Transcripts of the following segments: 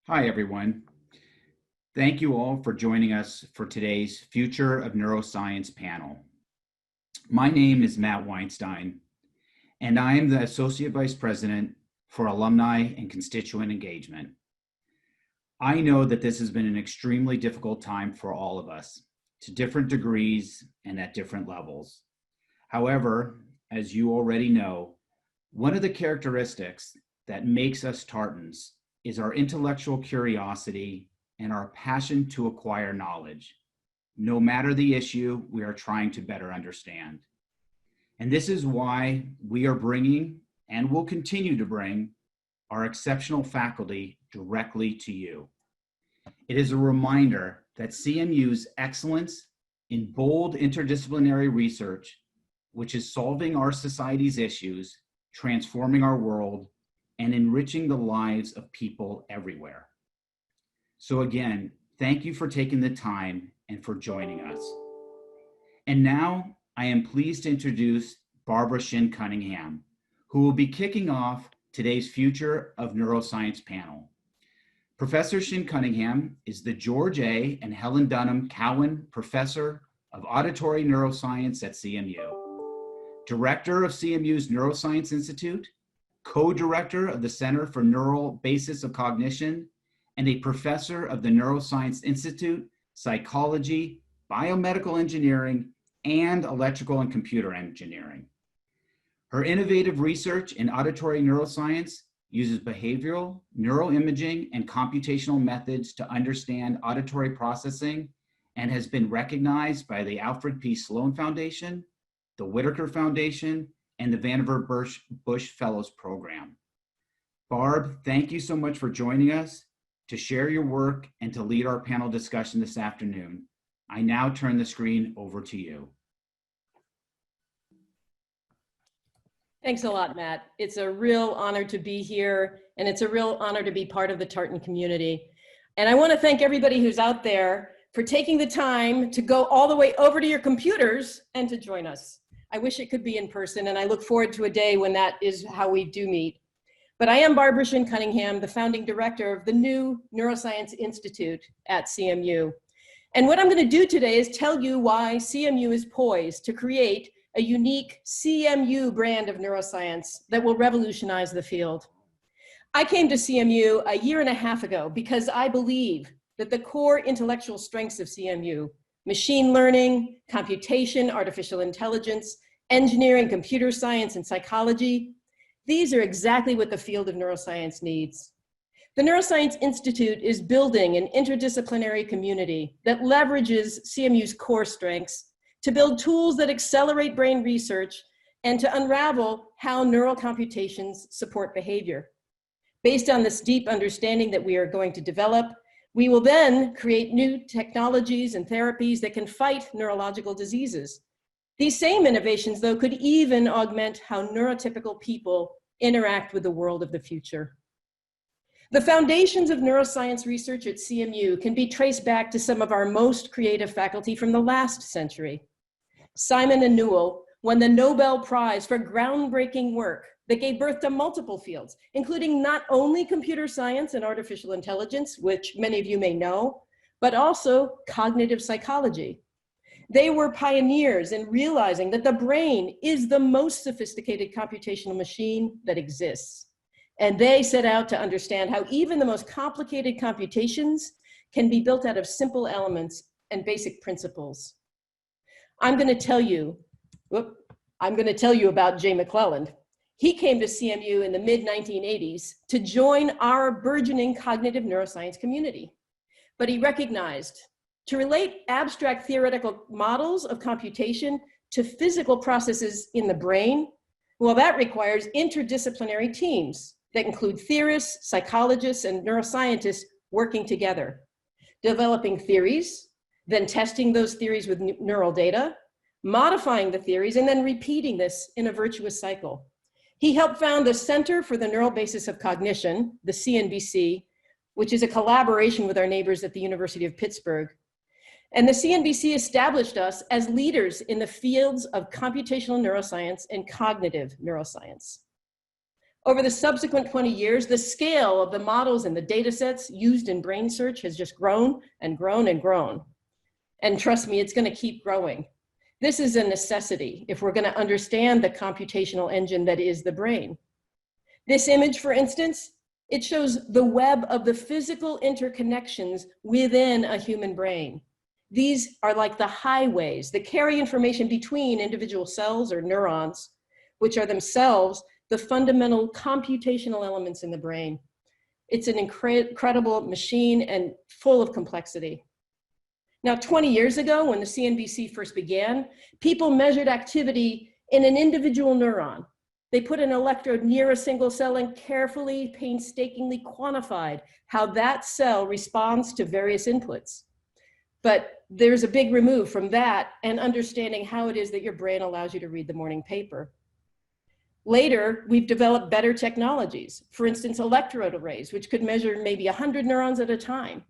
Hi, everyone. Thank you all for joining us for today's Future of Neuroscience panel. My name is Matt Weinstein, and I am the Associate Vice President for Alumni and Constituent Engagement. I know that this has been an extremely difficult time for all of us, to different degrees and at different levels. However, as you already know, one of the characteristics that makes us Tartans is our intellectual curiosity and our passion to acquire knowledge, no matter the issue we are trying to better understand. And this is why we are bringing and will continue to bring our exceptional faculty directly to you. It is a reminder that CMU's excellence in bold interdisciplinary research, which is solving our society's issues, transforming our world, and enriching the lives of people everywhere. So again, thank you for taking the time and for joining us. And now I am pleased to introduce Barbara Shin Cunningham, who will be kicking off today's Future of Neuroscience panel. Professor Shin Cunningham is the George A. and Helen Dunham Cowan Professor of Auditory Neuroscience at CMU, Director of CMU's Neuroscience Institute, co-director of the Center for Neural Basis of Cognition, and a professor of the Neuroscience Institute, Psychology, Biomedical Engineering, and Electrical and Computer Engineering. Her innovative research in auditory neuroscience uses behavioral, neuroimaging, and computational methods to understand auditory processing and has been recognized by the Alfred P. Sloan Foundation, the Whitaker Foundation, and the Vannevar Bush Fellows Program. Barb, thank you so much for joining us to share your work and to lead our panel discussion this afternoon. I now turn the screen over to you. Thanks a lot, Matt. It's a real honor to be here, and it's a real honor to be part of the Tartan community. And I want to thank everybody who's out there for taking the time to go all the way over to your computers and to join us. I wish it could be in person, and I look forward to a day when that is how we do meet. But I am Barbara Shin Cunningham, the founding director of the new Neuroscience Institute at CMU. And what I'm going to do today is tell you why CMU is poised to create a unique CMU brand of neuroscience that will revolutionize the field. I came to CMU a year and a half ago because I believe that the core intellectual strengths of CMU, machine learning, computation, artificial intelligence, engineering, computer science, and psychology, these are exactly what the field of neuroscience needs. The Neuroscience Institute is building an interdisciplinary community that leverages CMU's core strengths to build tools that accelerate brain research and to unravel how neural computations support behavior. Based on this deep understanding that we are going to develop, we will then create new technologies and therapies that can fight neurological diseases. These same innovations, though, could even augment how neurotypical people interact with the world of the future. The foundations of neuroscience research at CMU can be traced back to some of our most creative faculty from the last century. Simon and Newell won the Nobel Prize for groundbreaking work that gave birth to multiple fields, including not only computer science and artificial intelligence, which many of you may know, but also cognitive psychology. They were pioneers in realizing that the brain is the most sophisticated computational machine that exists. And they set out to understand how even the most complicated computations can be built out of simple elements and basic principles. I'm going to tell you about Jay McClelland. He came to CMU in the mid-1980s to join our burgeoning cognitive neuroscience community. But he recognized to relate abstract theoretical models of computation to physical processes in the brain, well, that requires interdisciplinary teams that include theorists, psychologists, and neuroscientists working together, developing theories, then testing those theories with neural data, modifying the theories, and then repeating this in a virtuous cycle. He helped found the Center for the Neural Basis of Cognition, the CNBC, which is a collaboration with our neighbors at the University of Pittsburgh. And the CNBC established us as leaders in the fields of computational neuroscience and cognitive neuroscience. Over the subsequent 20 years, the scale of the models and the data sets used in brain search has just grown and grown and grown. And trust me, it's going to keep growing. This is a necessity if we're going to understand the computational engine that is the brain. This image, for instance, it shows the web of the physical interconnections within a human brain. These are like the highways that carry information between individual cells or neurons, which are themselves the fundamental computational elements in the brain. It's an incredible machine and full of complexity. Now, 20 years ago, when the CNBC first began, people measured activity in an individual neuron. They put an electrode near a single cell and carefully, painstakingly quantified how that cell responds to various inputs. But there's a big remove from that and understanding how it is that your brain allows you to read the morning paper. Later, we've developed better technologies. For instance, electrode arrays, which could measure maybe 100 neurons at a time.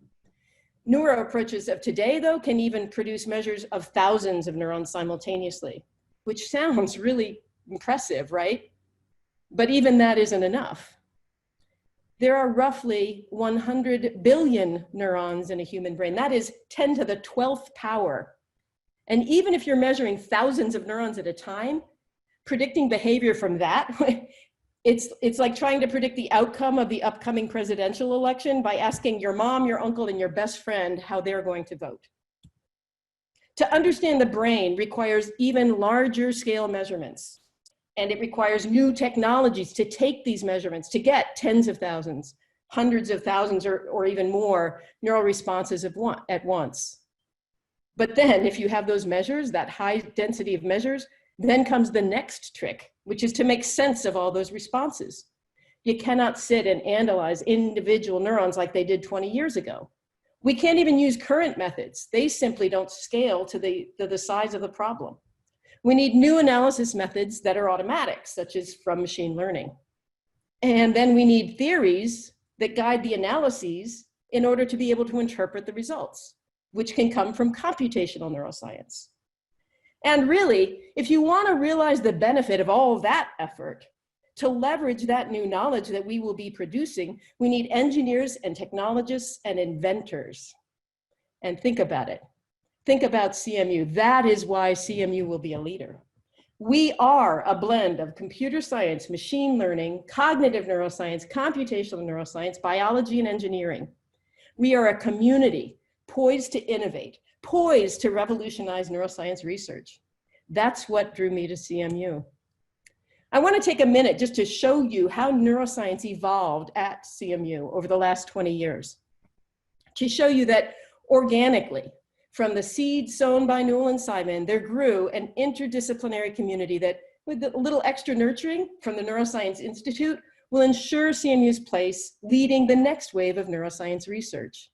Newer approaches of today, though, can even produce measures of thousands of neurons simultaneously, which sounds really impressive, right? But even that isn't enough. There are roughly 100 billion neurons in a human brain. That is 10 to the 12th power. And even if you're measuring thousands of neurons at a time, predicting behavior from that, it's like trying to predict the outcome of the upcoming presidential election by asking your mom, your uncle, and your best friend how they're going to vote. To understand the brain requires even larger scale measurements. And it requires new technologies to take these measurements to get tens of thousands, hundreds of thousands, or even more neural responses at once. But then if you have those measures, that high density of measures, then comes the next trick, which is to make sense of all those responses. You cannot sit and analyze individual neurons like they did 20 years ago. We can't even use current methods. They simply don't scale to the size of the problem. We need new analysis methods that are automatic, such as from machine learning. And then we need theories that guide the analyses in order to be able to interpret the results, which can come from computational neuroscience. And really, if you want to realize the benefit of all of that effort, to leverage that new knowledge that we will be producing, we need engineers and technologists and inventors. And think about it. Think about CMU. That is why CMU will be a leader. We are a blend of computer science, machine learning, cognitive neuroscience, computational neuroscience, biology, and engineering. We are a community poised to innovate, poised to revolutionize neuroscience research. That's what drew me to CMU. I want to take a minute just to show you how neuroscience evolved at CMU over the last 20 years. To show you that organically, from the seed sown by Newell and Simon, there grew an interdisciplinary community that, with a little extra nurturing from the Neuroscience Institute, will ensure CMU's place leading the next wave of neuroscience research.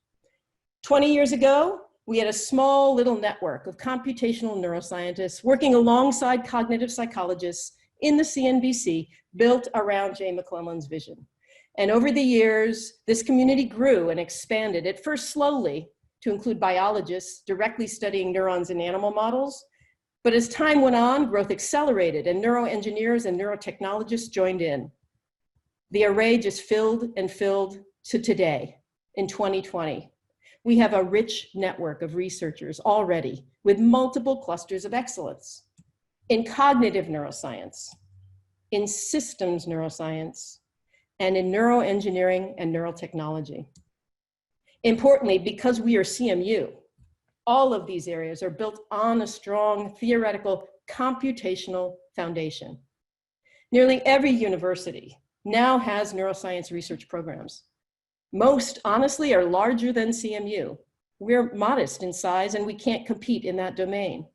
20 years ago, we had a small little network of computational neuroscientists working alongside cognitive psychologists in the CNBC, built around Jay McClellan's vision. And over the years, this community grew and expanded, at first slowly, to include biologists directly studying neurons in animal models. But as time went on, growth accelerated and neuroengineers and neurotechnologists joined in. The array just filled and filled to today, in 2020. We have a rich network of researchers already with multiple clusters of excellence in cognitive neuroscience, in systems neuroscience, and in neuroengineering and neurotechnology. Importantly, because we are CMU, all of these areas are built on a strong theoretical computational foundation. Nearly every university now has neuroscience research programs. Most, honestly, are larger than CMU. We're modest in size and we can't compete in that domain.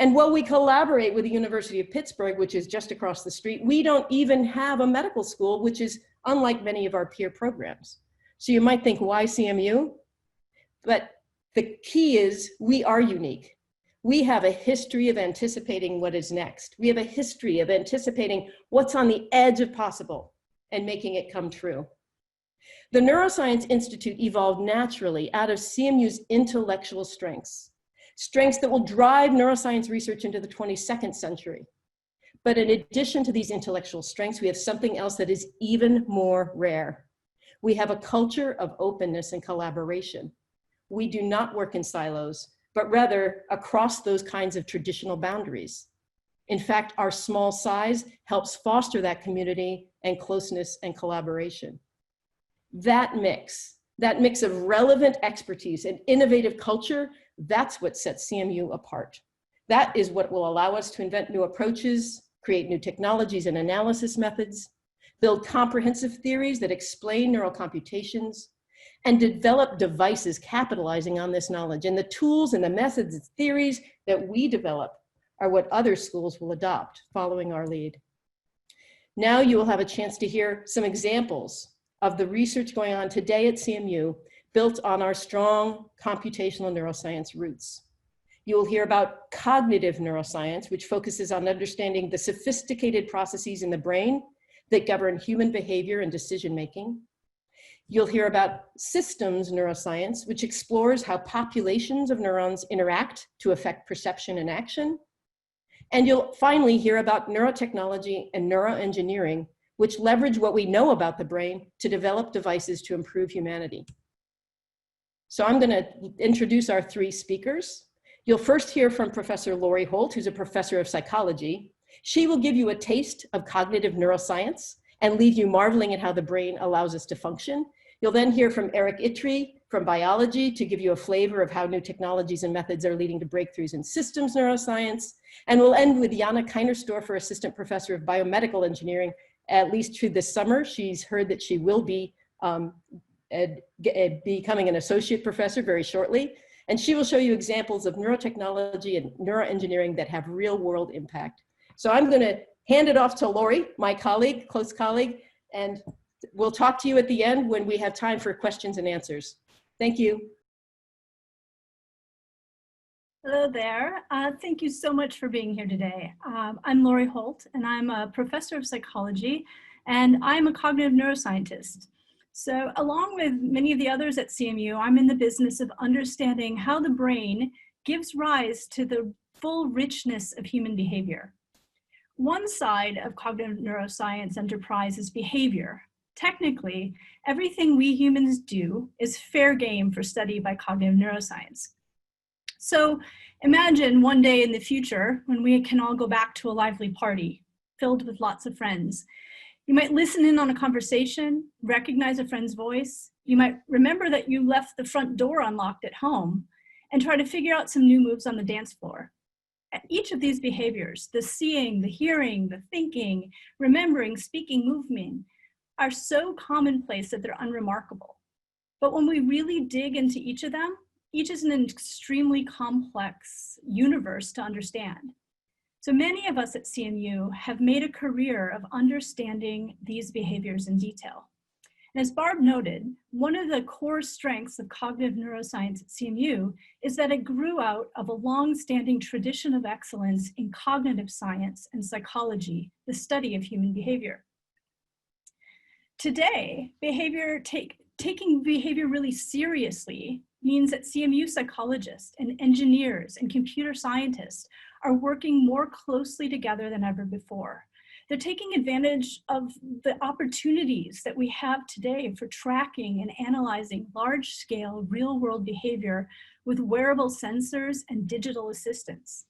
And while we collaborate with the University of Pittsburgh, which is just across the street, we don't even have a medical school, which is unlike many of our peer programs. So you might think, why CMU? But the key is we are unique. We have a history of anticipating what is next. We have a history of anticipating what's on the edge of possible and making it come true. The Neuroscience Institute evolved naturally out of CMU's intellectual strengths that will drive neuroscience research into the 22nd century. But in addition to these intellectual strengths, we have something else that is even more rare. We have a culture of openness and collaboration. We do not work in silos, but rather across those kinds of traditional boundaries. In fact, our small size helps foster that community and closeness and collaboration. That mix of relevant expertise and innovative culture, that's what sets CMU apart. That is what will allow us to invent new approaches, create new technologies and analysis methods, build comprehensive theories that explain neural computations, and develop devices capitalizing on this knowledge. And the tools and the methods and theories that we develop are what other schools will adopt following our lead. Now you will have a chance to hear some examples of the research going on today at CMU built on our strong computational neuroscience roots. You will hear about cognitive neuroscience, which focuses on understanding the sophisticated processes in the brain that govern human behavior and decision-making. You'll hear about systems neuroscience, which explores how populations of neurons interact to affect perception and action. And you'll finally hear about neurotechnology and neuroengineering, which leverage what we know about the brain to develop devices to improve humanity. So I'm going to introduce our three speakers. You'll first hear from Professor Lori Holt, who's a professor of psychology. She will give you a taste of cognitive neuroscience and leave you marveling at how the brain allows us to function. You'll then hear from Eric Ittrey from biology to give you a flavor of how new technologies and methods are leading to breakthroughs in systems neuroscience. And we'll end with Jana Keinersdorfer, assistant professor of biomedical engineering, at least through this summer. She's heard that she will be becoming an associate professor very shortly. And she will show you examples of neurotechnology and neuroengineering that have real world impact. So I'm going to hand it off to Lori, my colleague, close colleague, and we'll talk to you at the end when we have time for questions and answers. Thank you. Hello there. Thank you so much for being here today. I'm Lori Holt, and I'm a professor of psychology, and I'm a cognitive neuroscientist. So along with many of the others at CMU, I'm in the business of understanding how the brain gives rise to the full richness of human behavior. One side of cognitive neuroscience enterprise is behavior. Technically, everything we humans do is fair game for study by cognitive neuroscience. So imagine one day in the future when we can all go back to a lively party filled with lots of friends. You might listen in on a conversation, recognize a friend's voice. You might remember that you left the front door unlocked at home and try to figure out some new moves on the dance floor. Each of these behaviors, the seeing, the hearing, the thinking, remembering, speaking, moving, are so commonplace that they're unremarkable. But when we really dig into each of them, each is an extremely complex universe to understand. So many of us at CMU have made a career of understanding these behaviors in detail. And as Barb noted, one of the core strengths of cognitive neuroscience at CMU is that it grew out of a long-standing tradition of excellence in cognitive science and psychology, the study of human behavior. Today, taking behavior really seriously means that CMU psychologists and engineers and computer scientists are working more closely together than ever before. They're taking advantage of the opportunities that we have today for tracking and analyzing large-scale real-world behavior with wearable sensors and digital assistants.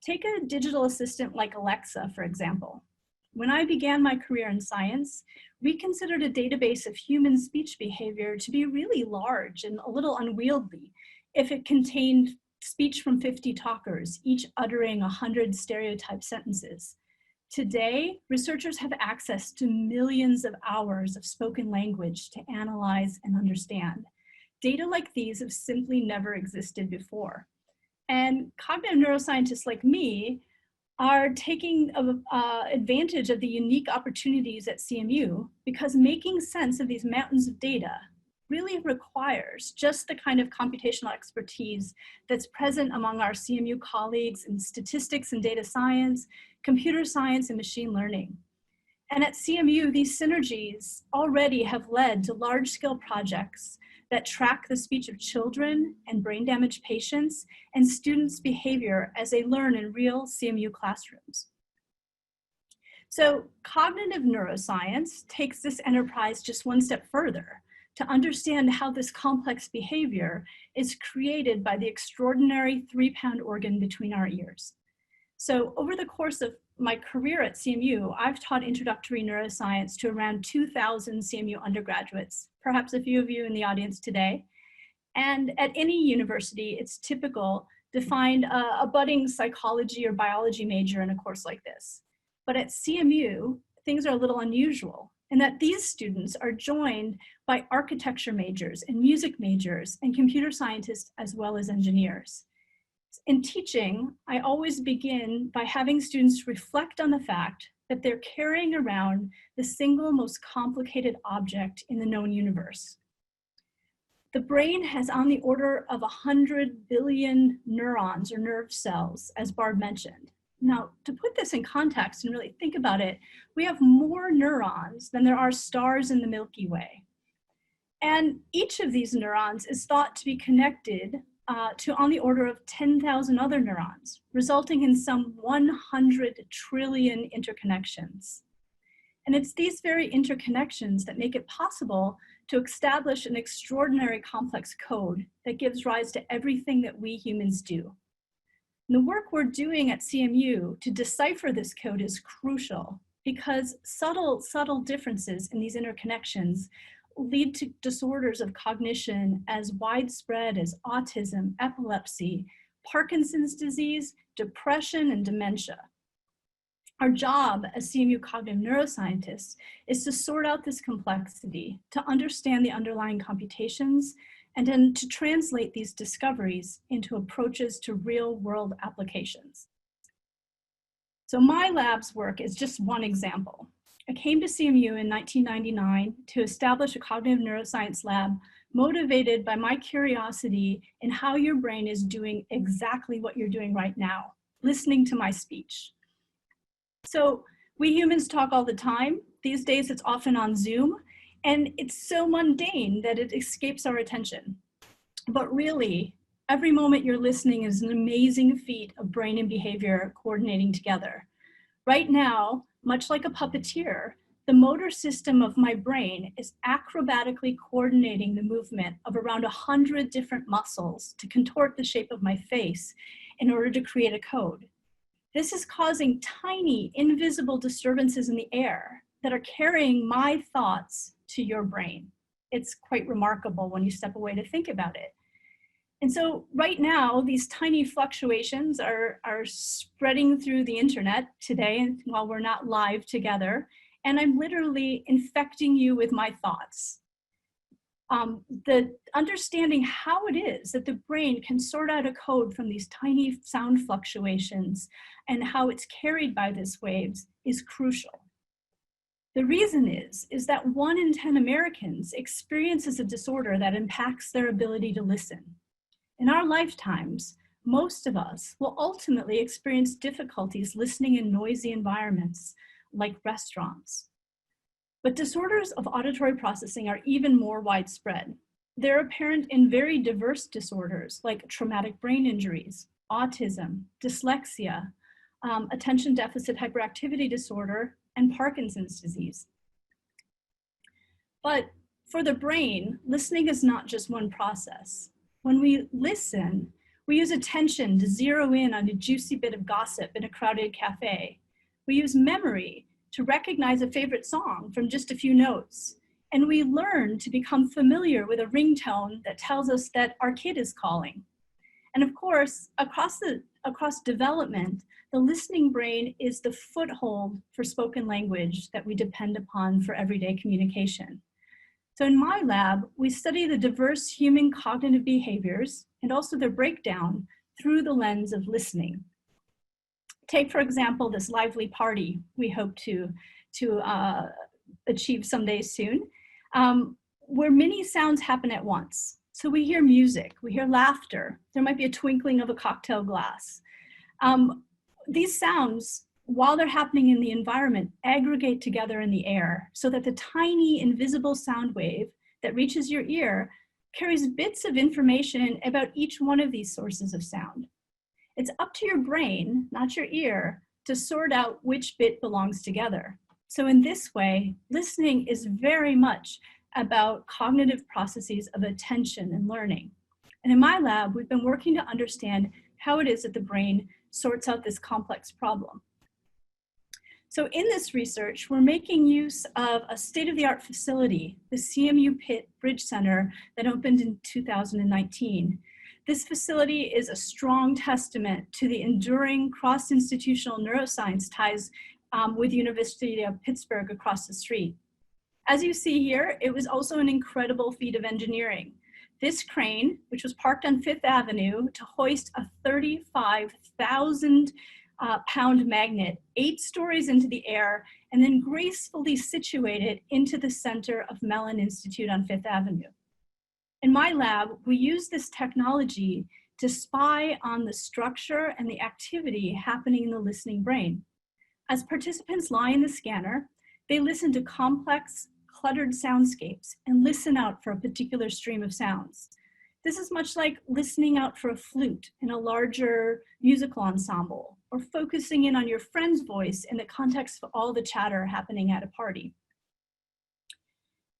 Take a digital assistant like Alexa, for example. When I began my career in science, we considered a database of human speech behavior to be really large and a little unwieldy if it contained speech from 50 talkers, each uttering 100 stereotyped sentences. Today, researchers have access to millions of hours of spoken language to analyze and understand. Data like these have simply never existed before. And cognitive neuroscientists like me are taking advantage of the unique opportunities at CMU because making sense of these mountains of data really requires just the kind of computational expertise that's present among our CMU colleagues in statistics and data science, computer science, and machine learning. And at CMU, these synergies already have led to large-scale projects that track the speech of children and brain damaged patients and students' behavior as they learn in real CMU classrooms. So cognitive neuroscience takes this enterprise just one step further to understand how this complex behavior is created by the extraordinary 3-pound organ between our ears. So over the course of my career at CMU, I've taught introductory neuroscience to around 2,000 CMU undergraduates, perhaps a few of you in the audience today. And at any university, it's typical to find a budding psychology or biology major in a course like this. But at CMU, things are a little unusual in that these students are joined by architecture majors and music majors and computer scientists as well as engineers. In teaching, I always begin by having students reflect on the fact that they're carrying around the single most complicated object in the known universe. The brain has on the order of 100 billion neurons or nerve cells, as Barb mentioned. Now, to put this in context and really think about it, we have more neurons than there are stars in the Milky Way. And each of these neurons is thought to be connected to on the order of 10,000 other neurons, resulting in some 100 trillion interconnections. And it's these very interconnections that make it possible to establish an extraordinary complex code that gives rise to everything that we humans do. And the work we're doing at CMU to decipher this code is crucial because subtle differences in these interconnections lead to disorders of cognition as widespread as autism, epilepsy, Parkinson's disease, depression, and dementia. Our job as CMU cognitive neuroscientists is to sort out this complexity, to understand the underlying computations, and then to translate these discoveries into approaches to real-world applications. So my lab's work is just one example. I came to CMU in 1999 to establish a cognitive neuroscience lab motivated by my curiosity in how your brain is doing exactly what you're doing right now, listening to my speech. So we humans talk all the time. These days it's often on Zoom, and it's so mundane that it escapes our attention. But really, every moment you're listening is an amazing feat of brain and behavior coordinating together. Right now, much like a puppeteer, the motor system of my brain is acrobatically coordinating the movement of around 100 different muscles to contort the shape of my face in order to create a code. This is causing tiny, invisible disturbances in the air that are carrying my thoughts to your brain. It's quite remarkable when you step away to think about it. And so right now, these tiny fluctuations are spreading through the internet today while we're not live together. And I'm literally infecting you with my thoughts. The understanding how it is that the brain can sort out a code from these tiny sound fluctuations and how it's carried by these waves is crucial. The reason is that 1 in 10 Americans experiences a disorder that impacts their ability to listen. In our lifetimes, most of us will ultimately experience difficulties listening in noisy environments like restaurants. But disorders of auditory processing are even more widespread. They're apparent in very diverse disorders like traumatic brain injuries, autism, dyslexia, attention deficit hyperactivity disorder, and Parkinson's disease. But for the brain, listening is not just one process. When we listen, we use attention to zero in on a juicy bit of gossip in a crowded cafe. We use memory to recognize a favorite song from just a few notes. And we learn to become familiar with a ringtone that tells us that our kid is calling. And of course, across development, the listening brain is the foothold for spoken language that we depend upon for everyday communication. So in my lab, we study the diverse human cognitive behaviors and also their breakdown through the lens of listening. Take, for example, this lively party we hope to achieve someday soon, where many sounds happen at once. So we hear music, we hear laughter, there might be a twinkling of a cocktail glass. These sounds, while they're happening in the environment, aggregate together in the air so that the tiny invisible sound wave that reaches your ear carries bits of information about each one of these sources of sound. It's up to your brain, not your ear, to sort out which bit belongs together. So in this way, listening is very much about cognitive processes of attention and learning. And in my lab, we've been working to understand how it is that the brain sorts out this complex problem. So in this research, we're making use of a state-of-the-art facility, the CMU Pitt Bridge Center that opened in 2019. This facility is a strong testament to the enduring cross-institutional neuroscience ties with University of Pittsburgh across the street. As you see here, it was also an incredible feat of engineering. This crane, which was parked on Fifth Avenue to hoist a 35,000 pound magnet 8 stories into the air and then gracefully situate it into the center of Mellon Institute on Fifth Avenue. In my lab, we use this technology to spy on the structure and the activity happening in the listening brain. As participants lie in the scanner, they listen to complex, cluttered soundscapes and listen out for a particular stream of sounds. This is much like listening out for a flute in a larger musical ensemble, or focusing in on your friend's voice in the context of all the chatter happening at a party.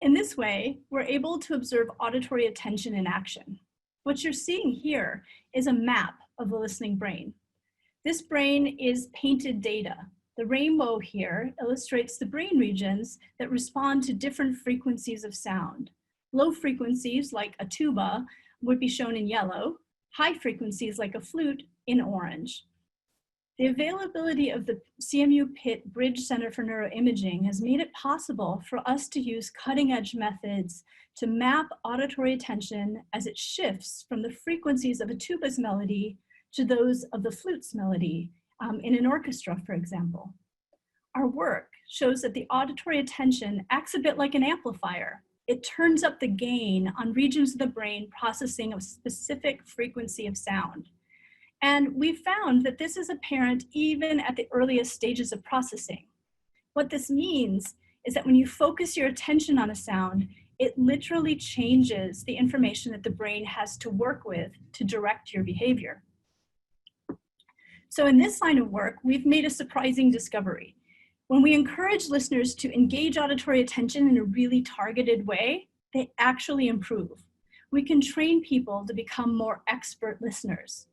In this way, we're able to observe auditory attention in action. What you're seeing here is a map of the listening brain. This brain is painted data. The rainbow here illustrates the brain regions that respond to different frequencies of sound. Low frequencies, like a tuba, would be shown in yellow. High frequencies, like a flute, in orange. The availability of the CMU Pitt Bridge Center for Neuroimaging has made it possible for us to use cutting-edge methods to map auditory attention as it shifts from the frequencies of a tuba's melody to those of the flute's melody in an orchestra, for example. Our work shows that the auditory attention acts a bit like an amplifier. It turns up the gain on regions of the brain processing a specific frequency of sound. And we found that this is apparent even at the earliest stages of processing. What this means is that when you focus your attention on a sound, it literally changes the information that the brain has to work with to direct your behavior. So in this line of work, we've made a surprising discovery. When we encourage listeners to engage auditory attention in a really targeted way, they actually improve. We can train people to become more expert listeners.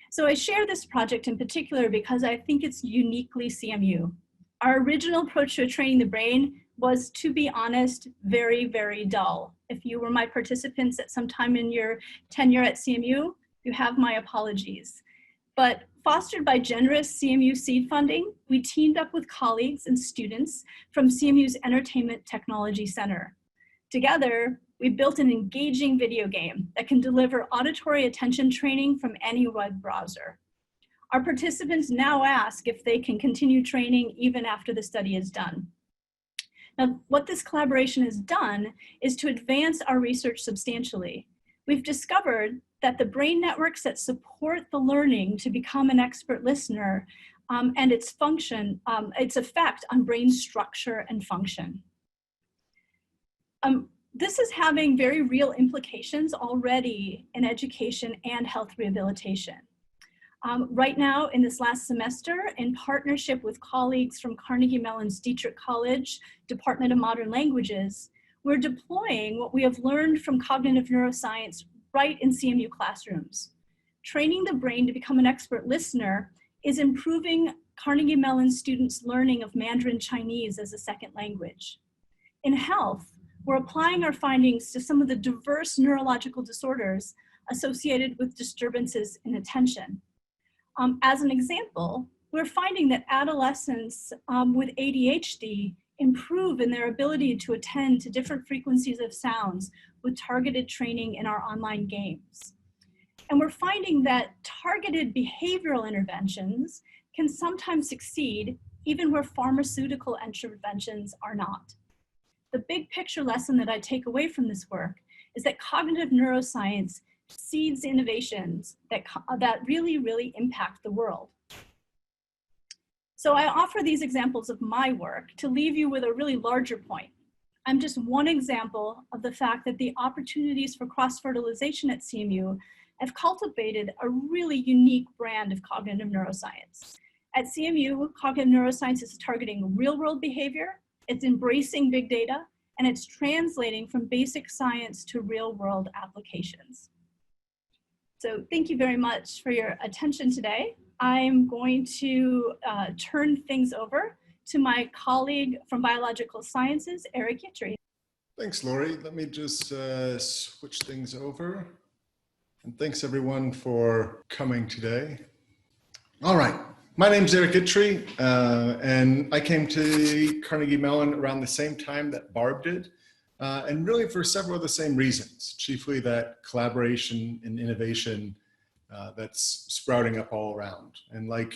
So I share this project in particular because I think it's uniquely CMU. Our original approach to training the brain was, to be honest, very, very dull. If you were my participants at some time in your tenure at CMU, you have my apologies. But fostered by generous CMU seed funding, we teamed up with colleagues and students from CMU's Entertainment Technology Center. Together, we built an engaging video game that can deliver auditory attention training from any web browser. Our participants now ask if they can continue training even after the study is done. Now, what this collaboration has done is to advance our research substantially. We've discovered that the brain networks that support the learning to become an expert listener and its function, its effect on brain structure and function. This is having very real implications already in education and health rehabilitation. Right now, in this last semester, in partnership with colleagues from Carnegie Mellon's Dietrich College, Department of Modern Languages, we're deploying what we have learned from cognitive neuroscience right in CMU classrooms. Training the brain to become an expert listener is improving Carnegie Mellon students' learning of Mandarin Chinese as a second language. In health, we're applying our findings to some of the diverse neurological disorders associated with disturbances in attention. As an example, we're finding that adolescents with ADHD improve in their ability to attend to different frequencies of sounds with targeted training in our online games. And we're finding that targeted behavioral interventions can sometimes succeed even where pharmaceutical interventions are not. The big picture lesson that I take away from this work is that cognitive neuroscience seeds innovations that really, really impact the world. So I offer these examples of my work to leave you with a really larger point. I'm just one example of the fact that the opportunities for cross-fertilization at CMU have cultivated a really unique brand of cognitive neuroscience. At CMU, cognitive neuroscience is targeting real-world behavior, it's embracing big data, and it's translating from basic science to real-world applications. So thank you very much for your attention today. I'm going to turn things over to my colleague from Biological Sciences, Eric Yittry. Thanks, Lori. Let me just switch things over. And thanks everyone for coming today. All right, my name's Eric Yittry, and I came to Carnegie Mellon around the same time that Barb did, and really for several of the same reasons, chiefly that collaboration and innovation that's sprouting up all around. And like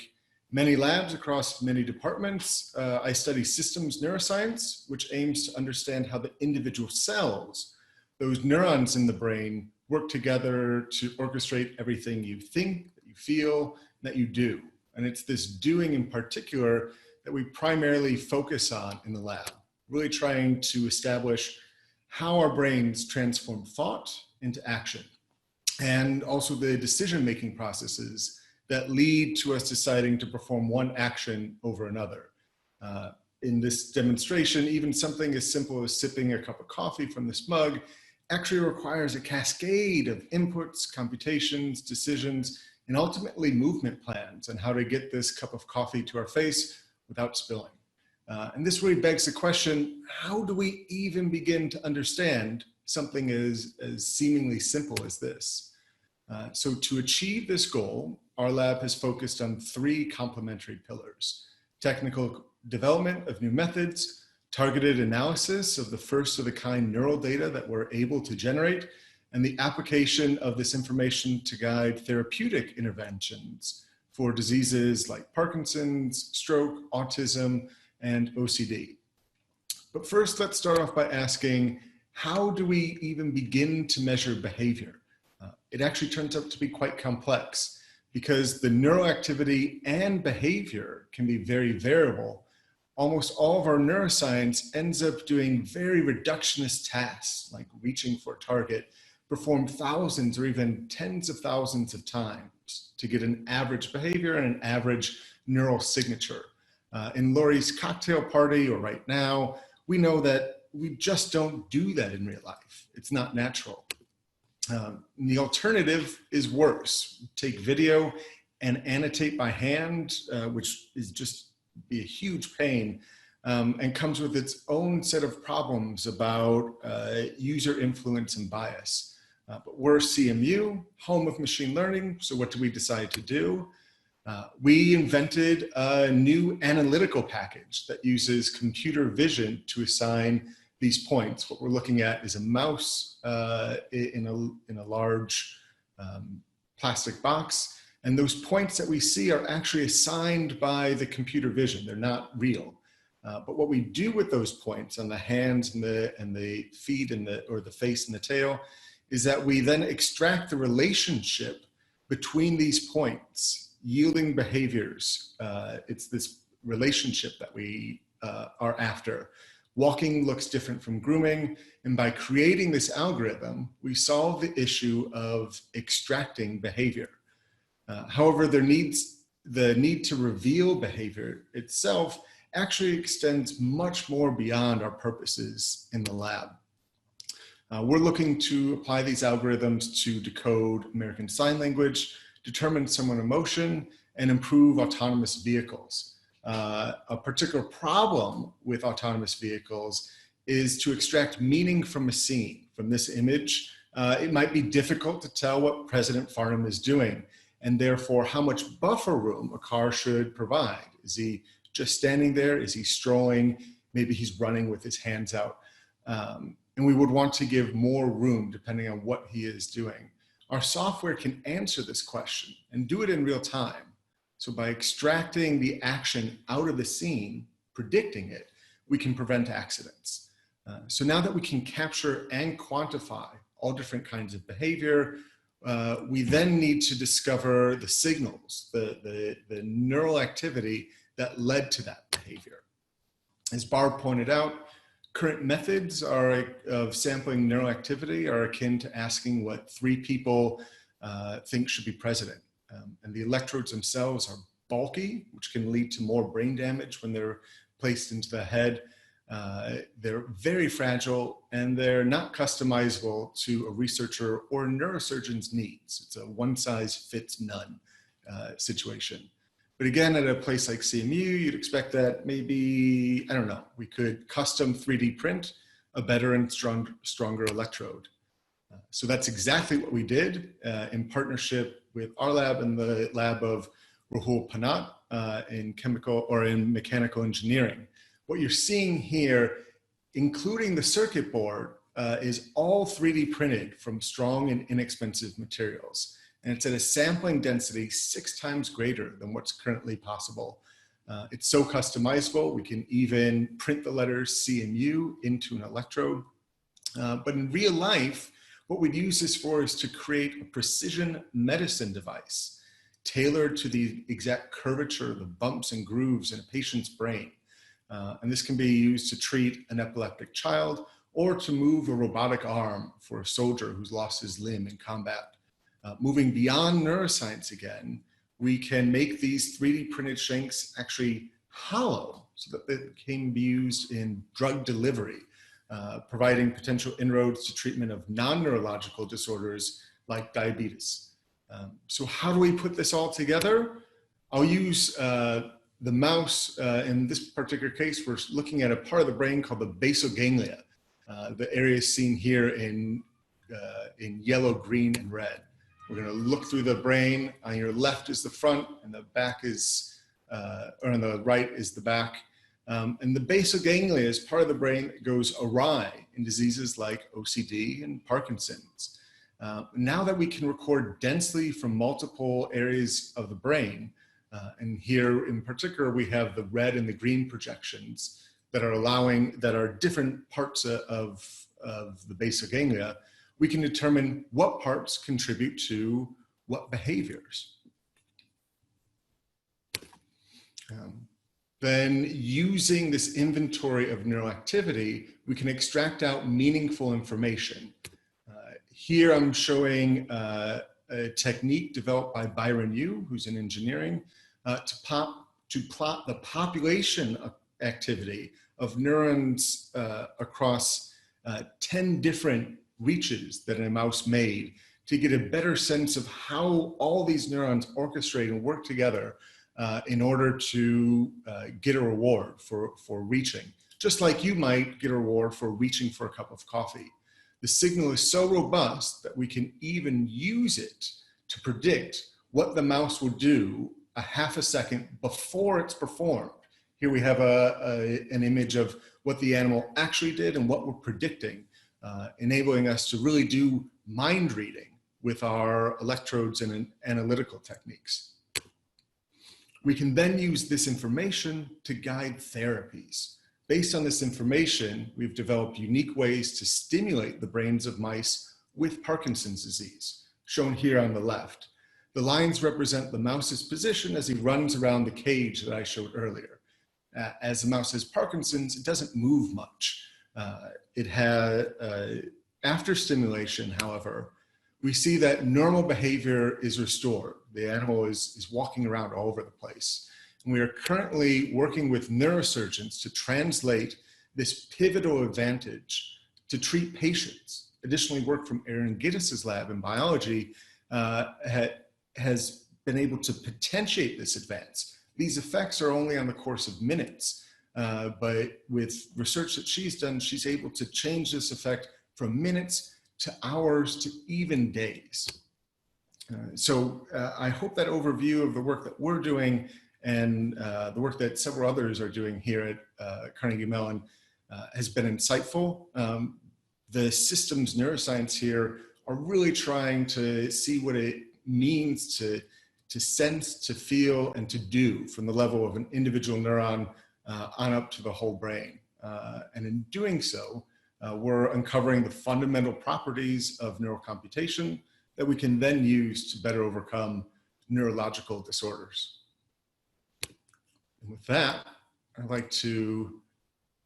many labs across many departments, I study systems neuroscience, which aims to understand how the individual cells, those neurons in the brain, work together to orchestrate everything you think, that you feel, that you do. And it's this doing in particular that we primarily focus on in the lab, really trying to establish how our brains transform thought into action, and also the decision-making processes that lead to us deciding to perform one action over another. In this demonstration, even something as simple as sipping a cup of coffee from this mug actually requires a cascade of inputs, computations, decisions, and ultimately movement plans on how to get this cup of coffee to our face without spilling. And this really begs the question, how do we even begin to understand something as seemingly simple as this? So to achieve this goal, our lab has focused on three complementary pillars: technical development of new methods, targeted analysis of the first of the kind neural data that we're able to generate, and the application of this information to guide therapeutic interventions for diseases like Parkinson's, stroke, autism, and OCD. But first, let's start off by asking, how do we even begin to measure behavior? It actually turns out to be quite complex because the neural activity and behavior can be very variable. Almost all of our neuroscience ends up doing very reductionist tasks, like reaching for a target, performed thousands or even tens of thousands of times to get an average behavior and an average neural signature. In Lori's cocktail party or right now, we know that we just don't do that in real life. It's not natural. The alternative is worse. Take video and annotate by hand, which is just be a huge pain, and comes with its own set of problems about user influence and bias. But we're CMU, home of machine learning, so what do we decide to do? We invented a new analytical package that uses computer vision to assign these points. What we're looking at is a mouse in a large plastic box, and those points that we see are actually assigned by the computer vision. They're not real. But what we do with those points on the hands and the feet or the face and the tail is that we then extract the relationship between these points, yielding behaviors. It's this relationship that we are after. Walking looks different from grooming, and by creating this algorithm, we solve the issue of extracting behavior. However, the need to reveal behavior itself actually extends much more beyond our purposes in the lab. We're looking to apply these algorithms to decode American Sign Language, determine someone emotion, and improve autonomous vehicles. A particular problem with autonomous vehicles is to extract meaning from a scene. From this image, it might be difficult to tell what President Farnham is doing, and therefore how much buffer room a car should provide. Is he just standing there? Is he strolling? Maybe he's running with his hands out. And we would want to give more room depending on what he is doing. Our software can answer this question and do it in real time. So by extracting the action out of the scene, predicting it, we can prevent accidents. So now that we can capture and quantify all different kinds of behavior, we then need to discover the signals, the neural activity that led to that behavior. As Barb pointed out, current methods of sampling neural activity are akin to asking what three people think should be president. And the electrodes themselves are bulky, which can lead to more brain damage when they're placed into the head. They're very fragile, and they're not customizable to a researcher or a neurosurgeon's needs. It's a one-size-fits-none situation. But again, at a place like CMU, you'd expect that maybe, I don't know, we could custom 3D print a better and stronger electrode. So that's exactly what we did in partnership with our lab and the lab of Rahul Panat in mechanical engineering. What you're seeing here, including the circuit board, is all 3D printed from strong and inexpensive materials. And it's at a sampling density 6 times greater than what's currently possible. It's so customizable, we can even print the letters CMU into an electrode. But in real life, what we'd use this for is to create a precision medicine device tailored to the exact curvature, the bumps and grooves in a patient's brain. And this can be used to treat an epileptic child or to move a robotic arm for a soldier who's lost his limb in combat. Moving beyond neuroscience again, we can make these 3D printed shanks actually hollow so that they can be used in drug delivery, providing potential inroads to treatment of non-neurological disorders like diabetes. So how do we put this all together? I'll use the mouse. In this particular case, we're looking at a part of the brain called the basal ganglia. The area is seen here in yellow, green, and red. We're going to look through the brain. On your left is the front, and the back is, or on the right is the back. And the basal ganglia is part of the brain that goes awry in diseases like OCD and Parkinson's. Now that we can record densely from multiple areas of the brain, and here in particular, we have the red and the green projections that are different parts of the basal ganglia, we can determine what parts contribute to what behaviors. Then using this inventory of neuroactivity, we can extract out meaningful information. Here I'm showing a technique developed by Byron Yu, who's in engineering, to plot the population activity of neurons across 10 different reaches that a mouse made to get a better sense of how all these neurons orchestrate and work together in order to get a reward for reaching, just like you might get a reward for reaching for a cup of coffee. The signal is so robust that we can even use it to predict what the mouse will do a half a second before it's performed. Here we have an image of what the animal actually did and what we're predicting, enabling us to really do mind reading with our electrodes and analytical techniques. We can then use this information to guide therapies. Based on this information, we've developed unique ways to stimulate the brains of mice with Parkinson's disease, shown here on the left. The lines represent the mouse's position as he runs around the cage that I showed earlier. As the mouse has Parkinson's, it doesn't move much. After stimulation, however, we see that normal behavior is restored. The animal is walking around all over the place. And we are currently working with neurosurgeons to translate this pivotal advantage to treat patients. Additionally, work from Aaron Giddis's lab in biology has been able to potentiate this advance. These effects are only on the course of minutes, but with research that she's done, she's able to change this effect from minutes to hours to even days. So I hope that overview of the work that we're doing and the work that several others are doing here at Carnegie Mellon has been insightful. The systems neuroscience here are really trying to see what it means to sense, to feel, and to do from the level of an individual neuron on up to the whole brain. And in doing so, we're uncovering the fundamental properties of neurocomputation that we can then use to better overcome neurological disorders. And with that, I'd like to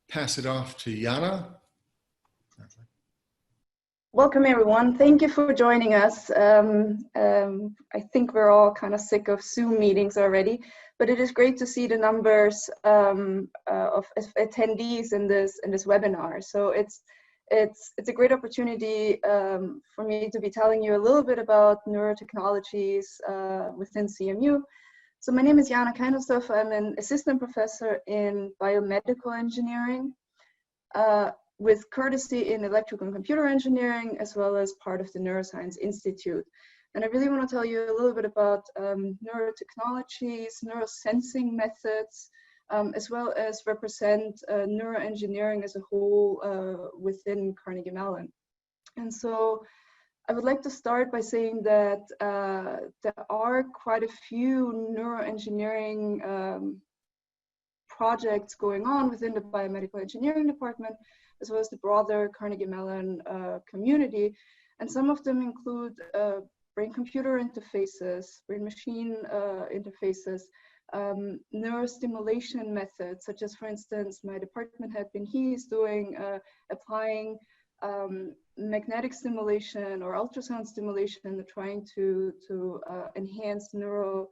pass it off to Jana. Welcome, everyone. Thank you for joining us. I think we're all kind of sick of Zoom meetings already, but it is great to see the numbers of attendees in this webinar. So it's a great opportunity for me to be telling you a little bit about neurotechnologies within CMU. So my name is Jana Keinersdorf. I'm an assistant professor in biomedical engineering with courtesy in electrical and computer engineering, as well as part of the Neuroscience Institute. And I really want to tell you a little bit about neurotechnologies, neurosensing methods, as well as represent neuroengineering as a whole within Carnegie Mellon. And so I would like to start by saying that there are quite a few neuroengineering projects going on within the biomedical engineering department, as well as the broader Carnegie Mellon community. And some of them include brain-computer interfaces, brain-machine interfaces, neurostimulation methods, such as, for instance, my department head Bin-Hee is doing, applying magnetic stimulation or ultrasound stimulation, trying to enhance neural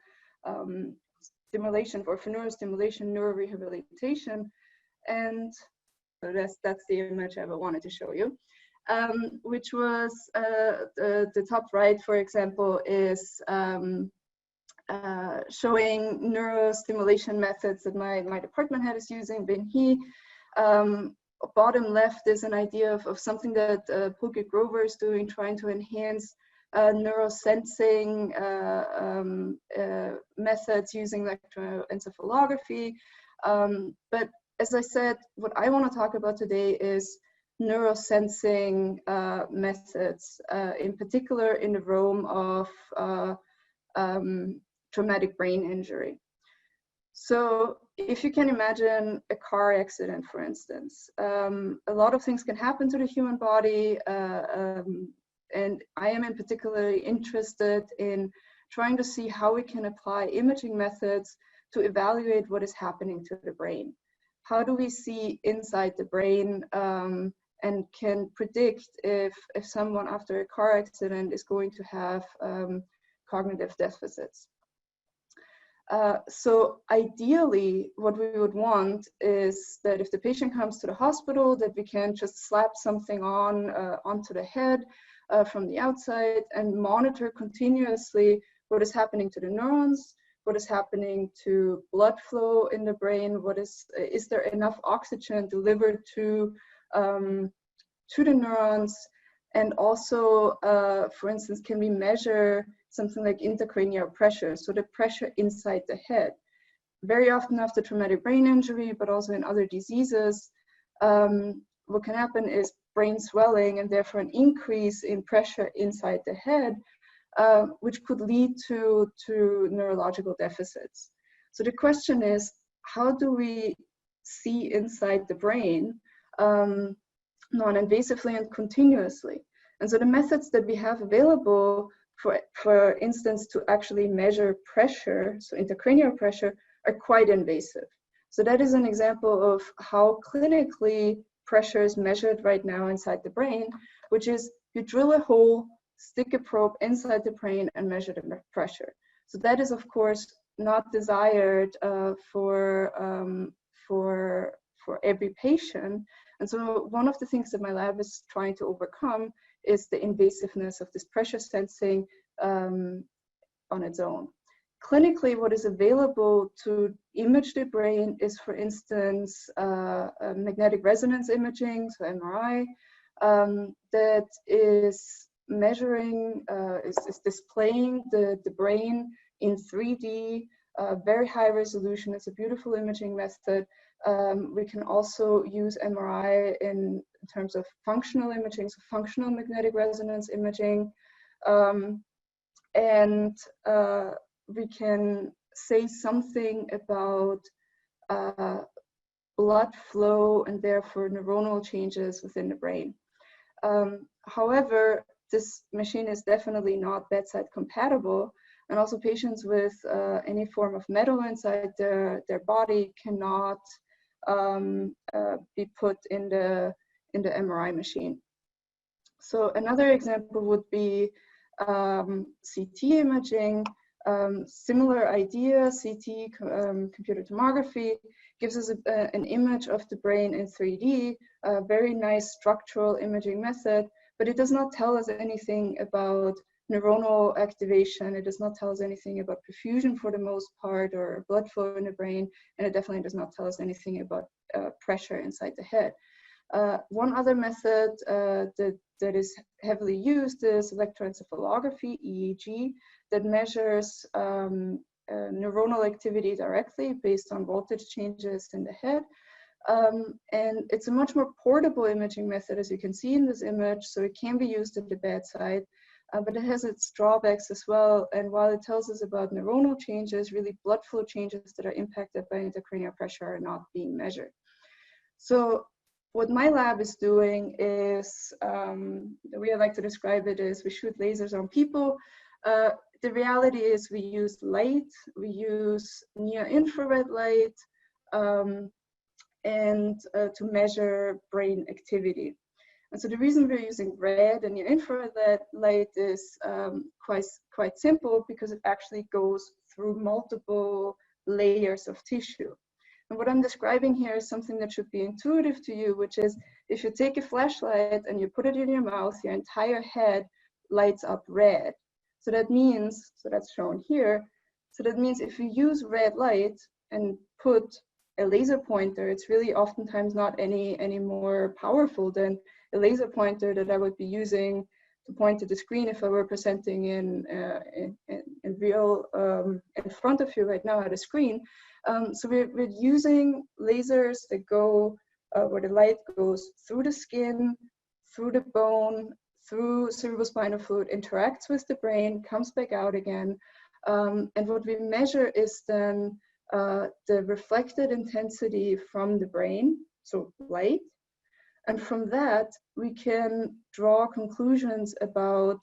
stimulation, or for neurostimulation, neurorehabilitation. And so that's the image I wanted to show you, which was the top right, for example, is showing neurostimulation methods that my department head is using, Bin-Hee. Bottom left is an idea of something that Pulkit Grover is doing, trying to enhance neurosensing methods using electroencephalography. But as I said, what I want to talk about today is neurosensing methods, in particular in the realm of traumatic brain injury. So if you can imagine a car accident, for instance, a lot of things can happen to the human body, and I am in particularly interested in trying to see how we can apply imaging methods to evaluate what is happening to the brain. How do we see inside the brain and can predict if someone after a car accident is going to have cognitive deficits? So ideally, what we would want is that if the patient comes to the hospital, that we can just slap something onto the head from the outside and monitor continuously what is happening to the neurons, what is happening to blood flow in the brain, is there enough oxygen delivered to the neurons, and also, for instance, can we measure something like intracranial pressure, so the pressure inside the head. Very often after traumatic brain injury, but also in other diseases, what can happen is brain swelling and therefore an increase in pressure inside the head, which could lead to neurological deficits. So the question is, how do we see inside the brain non-invasively and continuously? And so the methods that we have available, for instance, to actually measure pressure, so intracranial pressure, are quite invasive. So that is an example of how clinically pressure is measured right now inside the brain, which is you drill a hole, stick a probe inside the brain and measure the pressure. So that is, of course, not desired for every patient. And so one of the things that my lab is trying to overcome is the invasiveness of this pressure sensing on its own. Clinically, what is available to image the brain is, for instance, magnetic resonance imaging, so MRI, that is measuring, is displaying the brain in 3D, very high resolution. It's a beautiful imaging method. We can also use MRI in terms of functional imaging, so functional magnetic resonance imaging. And we can say something about blood flow and therefore neuronal changes within the brain. However, this machine is definitely not bedside compatible, and also patients with any form of metal inside their body cannot be put in the MRI machine. So another example would be CT imaging, Similar idea, CT, computer tomography, gives us an image of the brain in 3D, a very nice structural imaging method, but it does not tell us anything about neuronal activation. It does not tell us anything about perfusion for the most part, or blood flow in the brain, and it definitely does not tell us anything about pressure inside the head. One other method that is heavily used is electroencephalography, EEG, that measures neuronal activity directly based on voltage changes in the head. And it's a much more portable imaging method, as you can see in this image, so it can be used at the bedside, but it has its drawbacks as well. And while it tells us about neuronal changes, really blood flow changes that are impacted by intracranial pressure are not being measured. So what my lab is doing is, the way I like to describe it is, we shoot lasers on people. The reality is we use light, we use near-infrared light, and to measure brain activity. And so the reason we're using red and near-infrared light is quite simple, because it actually goes through multiple layers of tissue. And what I'm describing here is something that should be intuitive to you, which is if you take a flashlight and you put it in your mouth, your entire head lights up red. So that means, so that's shown here, so that means if you use red light and put a laser pointer, it's really oftentimes not any more powerful than a laser pointer that I would be using to point to the screen if I were presenting in real, in front of you right now at a screen. So we're using lasers that go, where the light goes through the skin, through the bone, through cerebrospinal fluid, interacts with the brain, comes back out again. And what we measure is then the reflected intensity from the brain, so light. And from that, we can draw conclusions about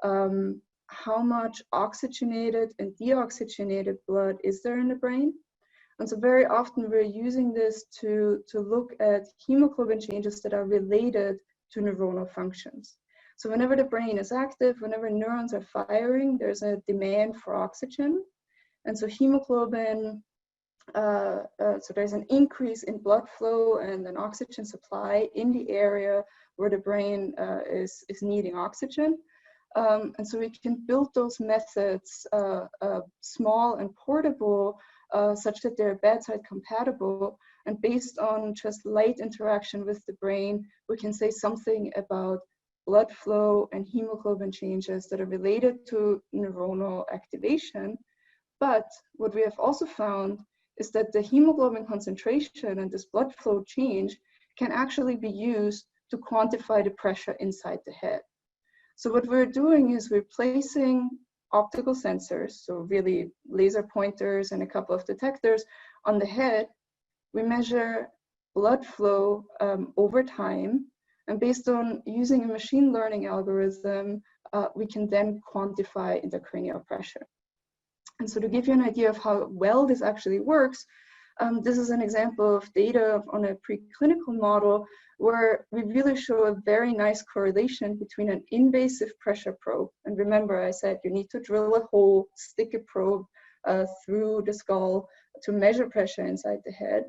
how much oxygenated and deoxygenated blood is there in the brain. And so very often we're using this to look at hemoglobin changes that are related to neuronal functions. So whenever the brain is active, whenever neurons are firing, there's a demand for oxygen. And so hemoglobin, so there's an increase in blood flow and an oxygen supply in the area where the brain is needing oxygen. And so we can build those methods small and portable, such that they're bedside compatible. And based on just light interaction with the brain, we can say something about blood flow and hemoglobin changes that are related to neuronal activation. But what we have also found is that the hemoglobin concentration and this blood flow change can actually be used to quantify the pressure inside the head. So what we're doing is we're placing optical sensors, so really laser pointers and a couple of detectors on the head. We measure blood flow over time, and based on using a machine learning algorithm, we can then quantify intracranial pressure. And so to give you an idea of how well this actually works, this is an example of data on a preclinical model where we really show a very nice correlation between an invasive pressure probe. And remember, I said you need to drill a hole, stick a probe through the skull to measure pressure inside the head,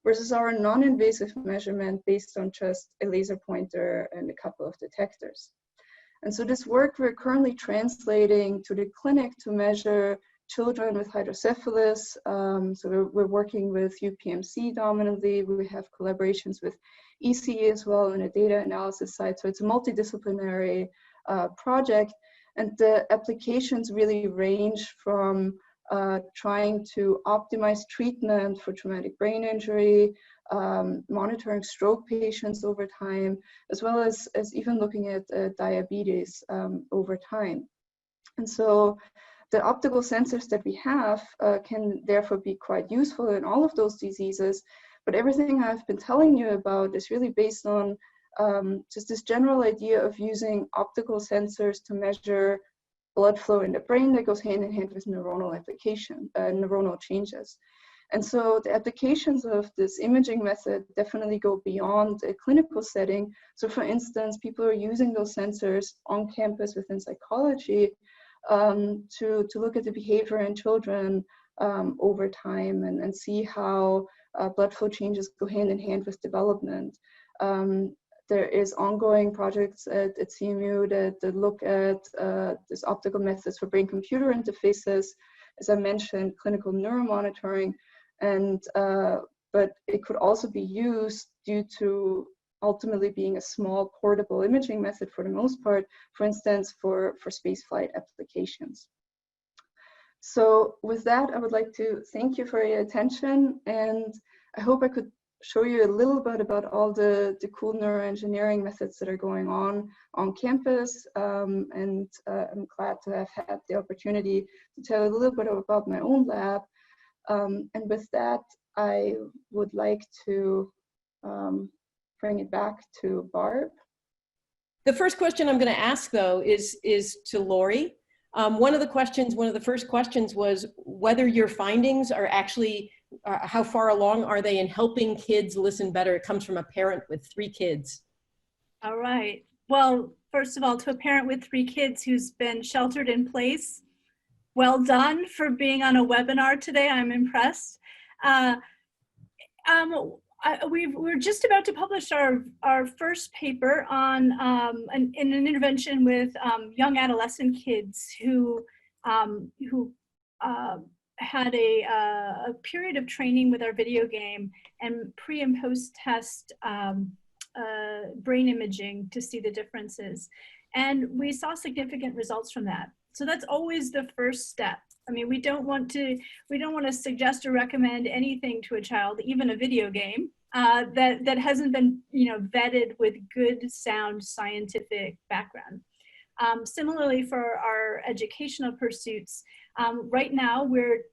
versus our non-invasive measurement based on just a laser pointer and a couple of detectors. And so this work we're currently translating to the clinic to measure children with hydrocephalus. So we're working with UPMC dominantly. We have collaborations with ECE as well on the data analysis side. So it's a multidisciplinary project. And the applications really range from trying to optimize treatment for traumatic brain injury, monitoring stroke patients over time, as well as even looking at diabetes over time. And so the optical sensors that we have can therefore be quite useful in all of those diseases, but everything I've been telling you about is really based on just this general idea of using optical sensors to measure blood flow in the brain that goes hand in hand with neuronal application, neuronal changes. And so the applications of this imaging method definitely go beyond a clinical setting. So for instance, people are using those sensors on campus within psychology to look at the behavior in children over time and see how blood flow changes go hand in hand with development. There is ongoing projects at CMU that look at these optical methods for brain-computer interfaces, as I mentioned, clinical neuromonitoring, and but it could also be used due to ultimately being a small portable imaging method for the most part, for instance, for spaceflight applications. So with that, I would like to thank you for your attention, and I hope I could show you a little bit about all the cool neuroengineering methods that are going on campus. And I'm glad to have had the opportunity to tell a little bit about my own lab. And with that, I would like to bring it back to Barb. The first question I'm going to ask, though, is to Lori. One of the first questions was whether your findings are actually, how far along are they in helping kids listen better? It comes from a parent with 3 kids. All right. Well, first of all, to a parent with 3 kids who's been sheltered in place, well done for being on a webinar today. I'm impressed. We're just about to publish our first paper on an intervention with young adolescent kids who had a period of training with our video game and pre and post test brain imaging to see the differences. And we saw significant results from that. So that's always the first step. I mean, we don't want to suggest or recommend anything to a child, even a video game, that hasn't been, vetted with good, sound scientific background. Similarly, for our educational pursuits, right now we're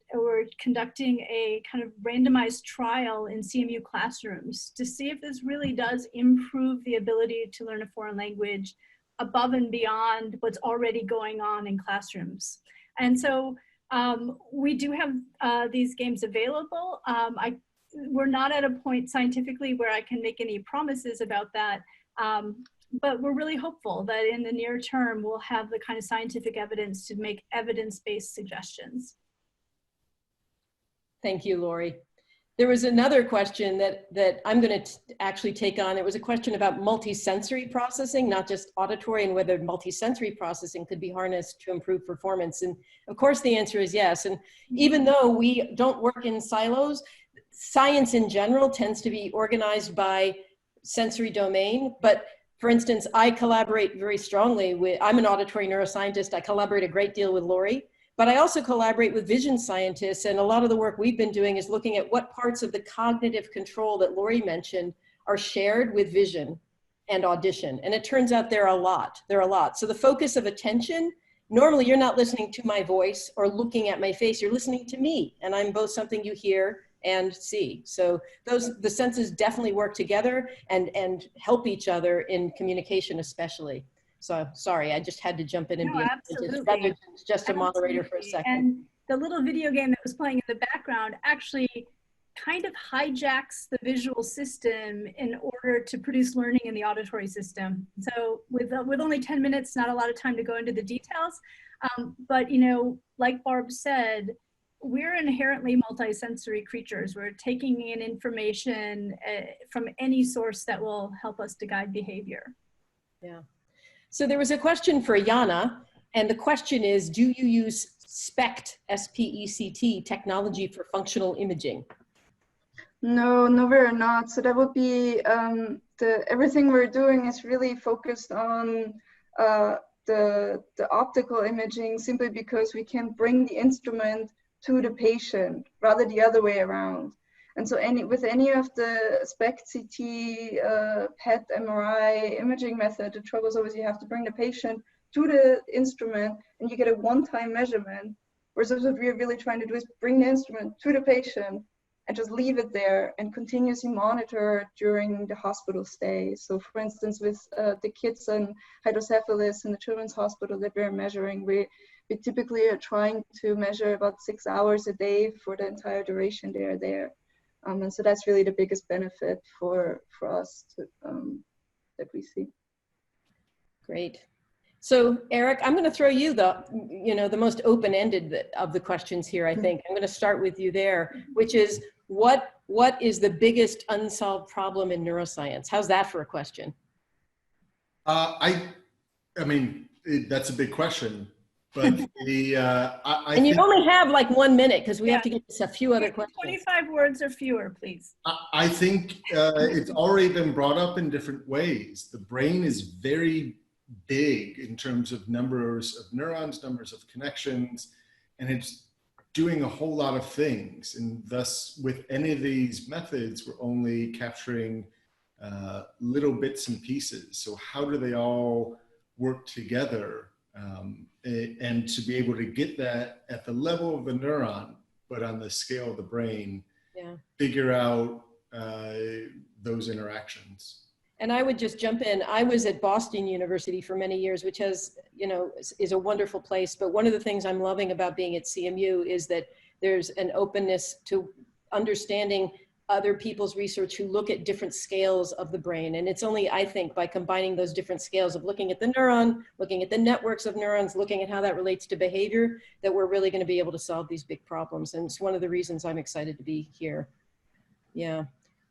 conducting a kind of randomized trial in CMU classrooms to see if this really does improve the ability to learn a foreign language above and beyond what's already going on in classrooms. And so we do have these games available. We're not at a point scientifically where I can make any promises about that, but we're really hopeful that in the near term, we'll have the kind of scientific evidence to make evidence-based suggestions. Thank you, Lori. There was another question that I'm going to actually take on. It was a question about multisensory processing, not just auditory, and whether multisensory processing could be harnessed to improve performance. And of course, the answer is yes. And even though we don't work in silos, science in general tends to be organized by sensory domain. But for instance, I collaborate very strongly with, I'm an auditory neuroscientist. I collaborate a great deal with Lori. But I also collaborate with vision scientists, and a lot of the work we've been doing is looking at what parts of the cognitive control that Lori mentioned are shared with vision and audition. And it turns out there are a lot. So the focus of attention, normally you're not listening to my voice or looking at my face, you're listening to me, and I'm both something you hear and see. So the senses definitely work together and help each other in communication especially. So sorry, I just had to jump in and be just a moderator for a second. And the little video game that was playing in the background actually kind of hijacks the visual system in order to produce learning in the auditory system. So with only 10 minutes, not a lot of time to go into the details, but like Barb said, we're inherently multisensory creatures. We're taking in information from any source that will help us to guide behavior. Yeah. So there was a question for Jana, and the question is, do you use SPECT, S-P-E-C-T, technology for functional imaging? No, we're not. So that would be, everything we're doing is really focused on the optical imaging, simply because we can bring the instrument to the patient rather the other way around. And so with any of the SPECT, CT, PET, MRI imaging method, the trouble is always you have to bring the patient to the instrument and you get a one-time measurement. Whereas what we're really trying to do is bring the instrument to the patient and just leave it there and continuously monitor during the hospital stay. So for instance, with the kids on hydrocephalus in the Children's Hospital that we're measuring, we typically are trying to measure about 6 hours a day for the entire duration they are there. And so that's really the biggest benefit for us that we see. Great. So Eric, I'm going to throw you the most open-ended of the questions here, I think. I'm going to start with you there, which is what is the biggest unsolved problem in neuroscience? How's that for a question? I mean, that's a big question, but I And you think, only have like 1 minute because we have to get to a few other questions. 25 words or fewer, please. I think it's already been brought up in different ways. The brain is very big in terms of numbers of neurons, numbers of connections, and it's doing a whole lot of things. And thus, with any of these methods, we're only capturing little bits and pieces. So how do they all work together? And to be able to get that at the level of the neuron, but on the scale of the brain, figure out those interactions. And I would just jump in. I was at Boston University for many years, which has, is a wonderful place. But one of the things I'm loving about being at CMU is that there's an openness to understanding other people's research who look at different scales of the brain. And it's only, I think, by combining those different scales of looking at the neuron, looking at the networks of neurons, looking at how that relates to behavior, that we're really going to be able to solve these big problems. And it's one of the reasons I'm excited to be here. Yeah.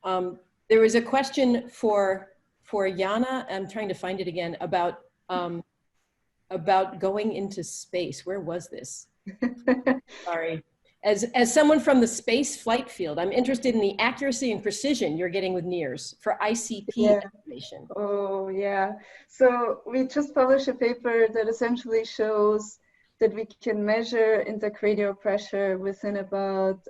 There was a question for Jana. I'm trying to find it again about going into space. Where was this? Sorry. As someone from the space flight field, I'm interested in the accuracy and precision you're getting with NIRS for ICP information. Oh, yeah. So we just published a paper that essentially shows that we can measure intracranial pressure within about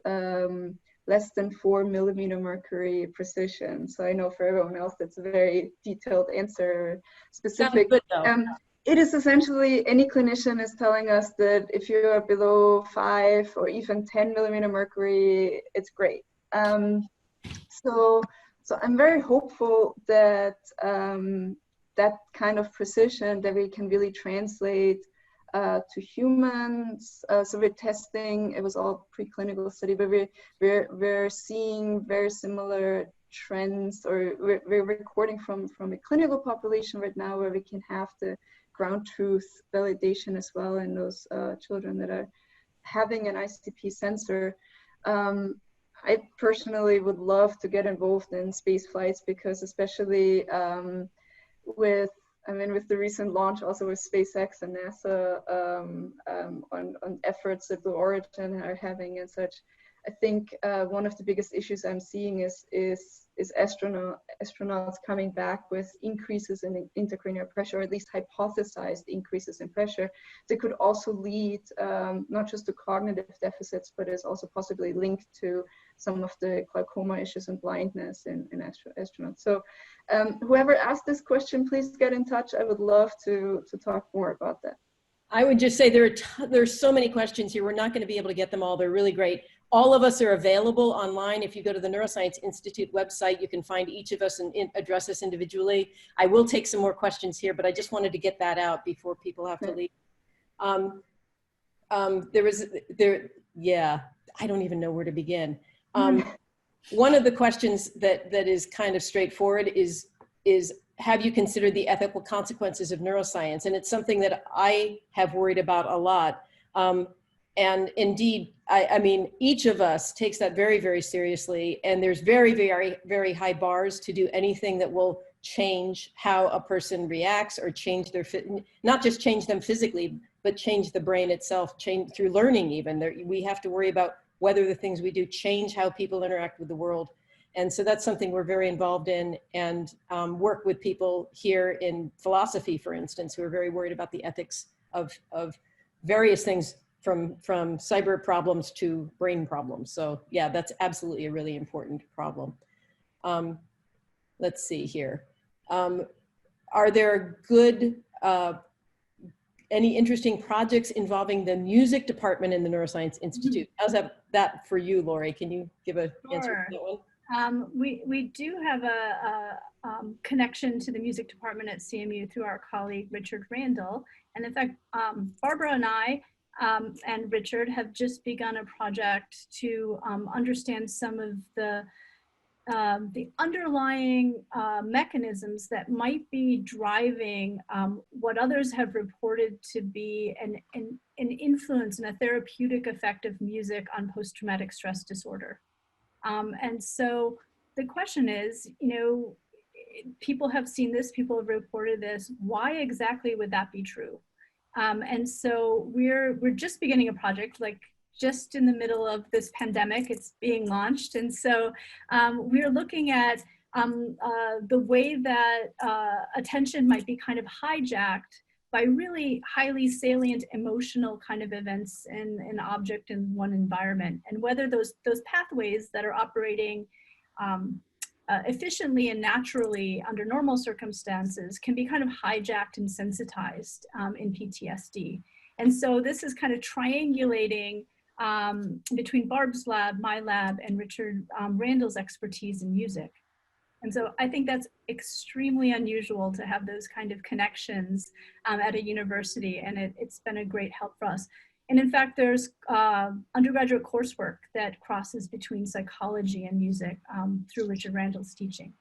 less than 4 millimeter mercury precision. So I know for everyone else, that's a very detailed answer, specific. Sounds good, though. It is essentially, any clinician is telling us that if you are below 5 or even 10 millimeter mercury, it's great. So I'm very hopeful that that kind of precision that we can really translate to humans. So we're testing, it was all preclinical study, but we're seeing very similar trends, or we're recording from a clinical population right now where we can have the ground truth validation as well in those children that are having an ICP sensor. I personally would love to get involved in space flights, because especially with the recent launch also with SpaceX and NASA on efforts that Blue Origin are having and such, I think one of the biggest issues I'm seeing is astronauts coming back with increases in intracranial pressure, or at least hypothesized increases in pressure that could also lead not just to cognitive deficits, but is also possibly linked to some of the glaucoma issues and blindness in astronauts. So whoever asked this question, please get in touch. I would love to talk more about that. I would just say there's so many questions here. We're not going to be able to get them all. They're really great. All of us are available online. If you go to the Neuroscience Institute website, you can find each of us and address us individually. I will take some more questions here, but I just wanted to get that out before people have to leave. I don't even know where to begin. One of the questions that is kind of straightforward is have you considered the ethical consequences of neuroscience? And it's something that I have worried about a lot. And indeed, I mean, each of us takes that very, very seriously. And there's very, very, very high bars to do anything that will change how a person reacts, or change their, not just change them physically, but change the brain itself, change through learning even. We have to worry about whether the things we do change how people interact with the world. And so that's something we're very involved in, and work with people here in philosophy, for instance, who are very worried about the ethics of various things, from cyber problems to brain problems. So yeah, that's absolutely a really important problem. Let's see here. Are there good, any interesting projects involving the music department in the Neuroscience Institute? How's that for you, Lori? Can you give an answer to that one? We do have a connection to the music department at CMU through our colleague, Richard Randall. And in fact, Barbara and I and Richard have just begun a project to understand some of the the underlying mechanisms that might be driving what others have reported to be an influence and a therapeutic effect of music on post-traumatic stress disorder. And so the question is, people have seen this, people have reported this, why exactly would that be true? And so we're just beginning a project, like just in the middle of this pandemic, it's being launched. And so we're looking at the way that attention might be kind of hijacked by really highly salient emotional kind of events in an object in one environment, and whether those pathways that are operating efficiently and naturally under normal circumstances can be kind of hijacked and sensitized in PTSD. And so this is kind of triangulating between Barb's lab, my lab, and Richard Randall's expertise in music. And so I think that's extremely unusual to have those kind of connections at a university, and it's been a great help for us. And in fact, there's undergraduate coursework that crosses between psychology and music through Richard Randall's teaching.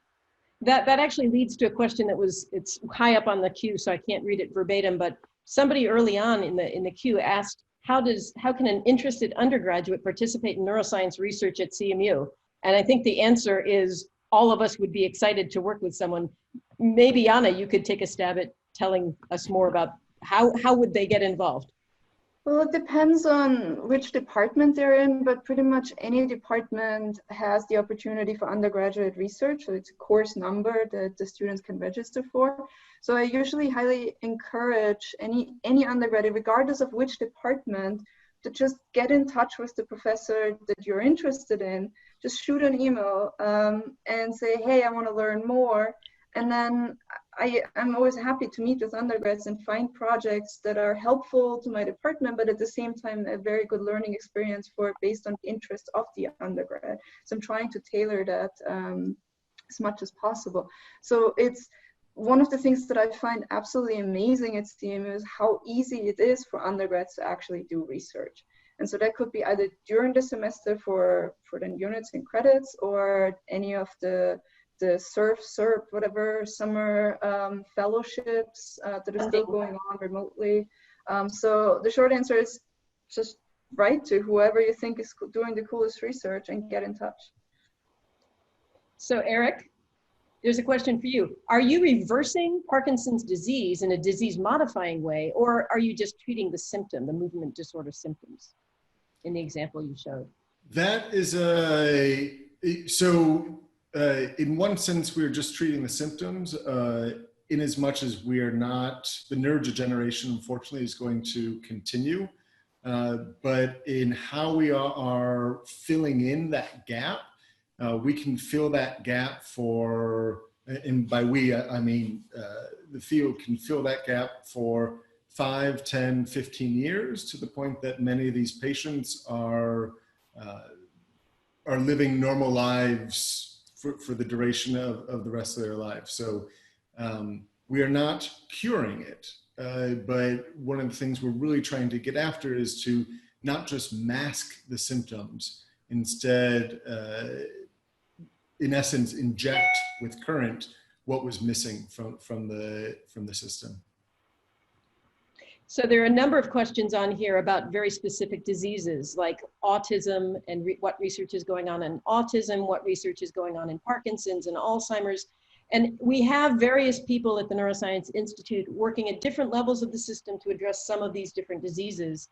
That actually leads to a question it's high up on the queue, so I can't read it verbatim, but somebody early on in the queue asked, how can an interested undergraduate participate in neuroscience research at CMU? And I think the answer is all of us would be excited to work with someone. Maybe Anna, you could take a stab at telling us more about how would they get involved? Well, it depends on which department they're in, but pretty much any department has the opportunity for undergraduate research. So it's a course number that the students can register for. So I usually highly encourage any undergraduate, regardless of which department, to just get in touch with the professor that you're interested in. Just shoot an email and say, hey, I want to learn more. And then I'm always happy to meet with undergrads and find projects that are helpful to my department, but at the same time, a very good learning experience based on the interest of the undergrad. So I'm trying to tailor that as much as possible. So it's one of the things that I find absolutely amazing at CMU is how easy it is for undergrads to actually do research. And so that could be either during the semester for the units and credits, or any of the SERP, whatever, summer fellowships that are still going on remotely. So the short answer is just write to whoever you think is doing the coolest research and get in touch. So Eric, there's a question for you. Are you reversing Parkinson's disease in a disease modifying way, or are you just treating the symptom, the movement disorder symptoms in the example you showed? That is in one sense, we're just treating the symptoms in as much as we are not, the neurodegeneration, unfortunately, is going to continue. But in how we are filling in that gap, we can fill that gap for, and by we, I mean, the field can fill that gap for 5, 10, 15 years, to the point that many of these patients are living normal lives for the duration of the rest of their lives. So we are not curing it, but one of the things we're really trying to get after is to not just mask the symptoms, instead, in essence, inject with current what was missing from the system. So there are a number of questions on here about very specific diseases like autism and what research is going on in autism, what research is going on in Parkinson's and Alzheimer's. And we have various people at the Neuroscience Institute working at different levels of the system to address some of these different diseases.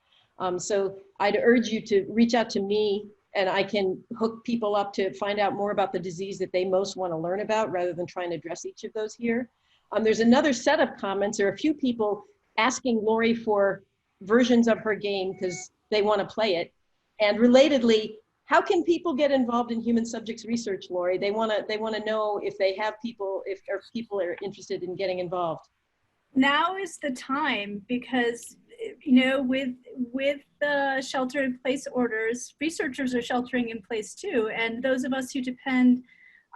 So I'd urge you to reach out to me, and I can hook people up to find out more about the disease that they most want to learn about, rather than trying to address each of those here. There's another set of comments. There are a few people asking Lori for versions of her game because they want to play it. And relatedly, how can people get involved in human subjects research, Lori? They want to know if they have people, if people are interested in getting involved. Now is the time, because with the shelter-in-place orders, researchers are sheltering in place too, and those of us who depend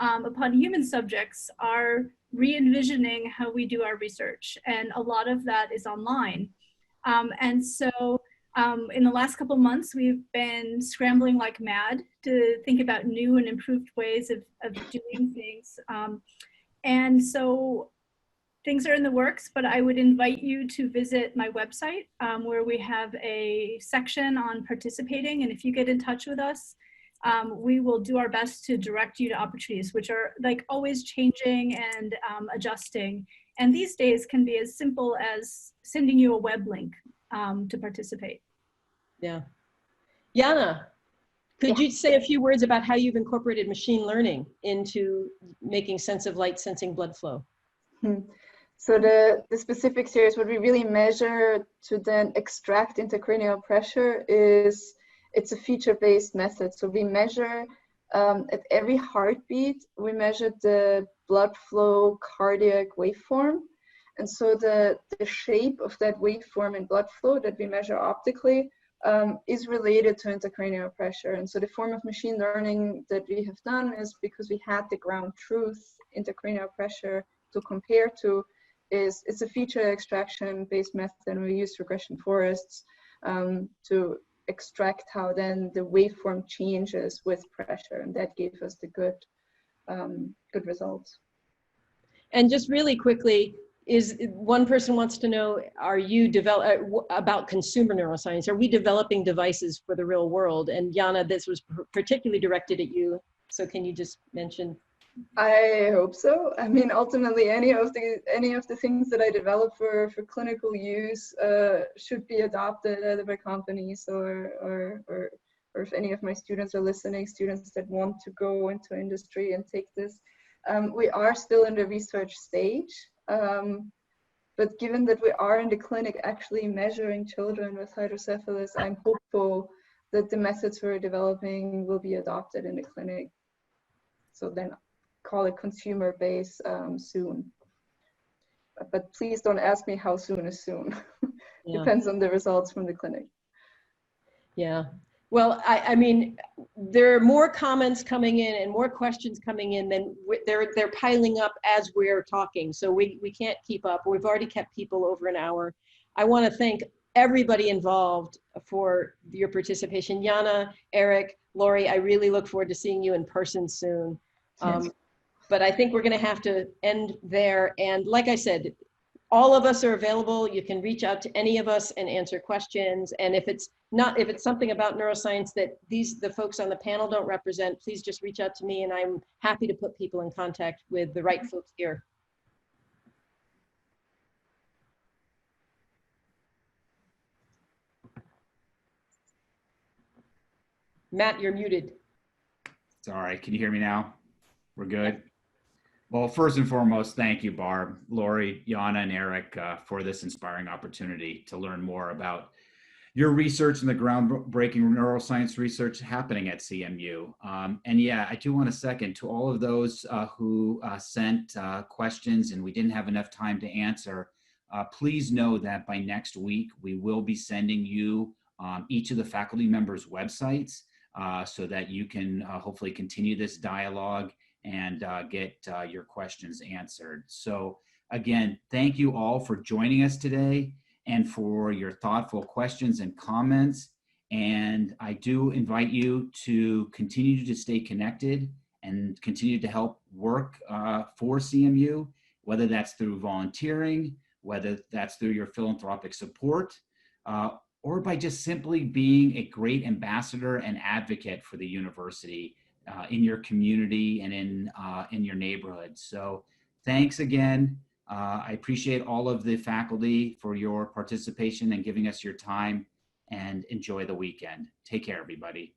upon human subjects are re-envisioning how we do our research, and a lot of that is online. And so In the last couple months, we've been scrambling like mad to think about new and improved ways of doing things. And so things are in the works, but I would invite you to visit my website where we have a section on participating. And if you get in touch with us, we will do our best to direct you to opportunities, which are like always changing and adjusting. And these days can be as simple as sending you a web link to participate. Yeah. Jana, could you say a few words about how you've incorporated machine learning into making sense of light sensing blood flow? So the specific series, what we really measure to then extract intracranial pressure is, it's a feature-based method. So we measure at every heartbeat, we measure the blood flow cardiac waveform. And so the shape of that waveform in blood flow that we measure optically is related to intracranial pressure. And so the form of machine learning that we have done is, because we had the ground truth intracranial pressure to compare to, it's a feature extraction based method, and we use regression forests to extract how then the waveform changes with pressure, and that gave us the good results. And just really quickly, is one person wants to know, are you about consumer neuroscience? Are we developing devices for the real world? And Jana, this was particularly directed at you. So can you just mention? I hope so. I mean, ultimately, any of the things that I develop for clinical use should be adopted either by companies or if any of my students are listening, students that want to go into industry and take this. We are still in the research stage, but given that we are in the clinic actually measuring children with hydrocephalus, I'm hopeful that the methods we're developing will be adopted in the clinic. So then call it consumer-based soon. But please don't ask me how soon is soon. Yeah. Depends on the results from the clinic. Yeah. Well, I mean, there are more comments coming in and more questions coming in than they're piling up as we're talking. So we can't keep up. We've already kept people over an hour. I want to thank everybody involved for your participation. Jana, Eric, Lori, I really look forward to seeing you in person soon. Yes. But I think we're going to have to end there. And like I said, all of us are available. You can reach out to any of us and answer questions. And if it's something about neuroscience that the folks on the panel don't represent, please just reach out to me, and I'm happy to put people in contact with the right folks here. Matt, you're muted. Sorry, can you hear me now? We're good? Well, first and foremost, thank you, Barb, Lori, Jana, and Eric for this inspiring opportunity to learn more about your research and the groundbreaking neuroscience research happening at CMU. And yeah, I do want to second to all of those who sent questions and we didn't have enough time to answer. Please know that by next week, we will be sending you each of the faculty members' websites so that you can hopefully continue this dialogue and get your questions answered. So again, thank you all for joining us today and for your thoughtful questions and comments. And I do invite you to continue to stay connected and continue to help work for CMU, whether that's through volunteering, whether that's through your philanthropic support, or by just simply being a great ambassador and advocate for the university in your community and in your neighborhood. So thanks again. I appreciate all of the faculty for your participation and giving us your time, and enjoy the weekend. Take care, everybody.